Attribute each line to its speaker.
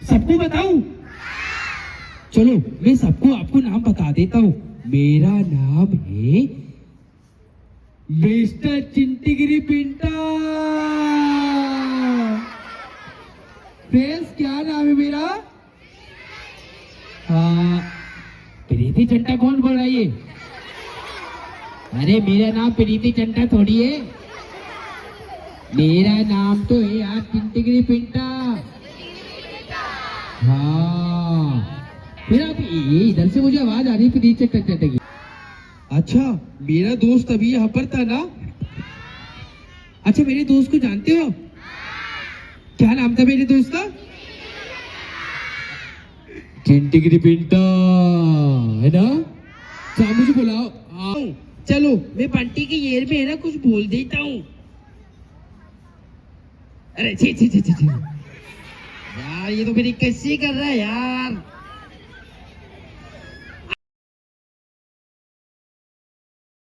Speaker 1: सबको बताऊं? चलो मैं सबको आपको नाम बता देता हूँ। मेरा नाम है मिस्टर चिंटीगिरी पिंटा। फ्रेंड्स क्या नाम है मेरा? हाँ, प्रीति चंटा कौन बोल रहा है ये? अरे मेरा नाम प्रीति चंटा थोड़ी है, मेरा नाम तो है यार चिंटीगिरी पिंटा। हाँ, फिर आप ये इधर से मुझे आवाज आ रही प्रीति चंटा की। अच्छा, मेरा दोस्त अभी यहाँ पर था ना? अच्छा, मेरे दोस्त को जानते हो? क्या नाम था मेरे दोस्त का? चिंटीगिरी पिंटा, है ना? अच्छा मुझे बुलाओ। आओ चलो, मैं बंटी की येर में है ना कुछ बोल देता हूँ। अरे छी छी छी छी छी यार, ये तो मेरी कैसी कर रहा है यार।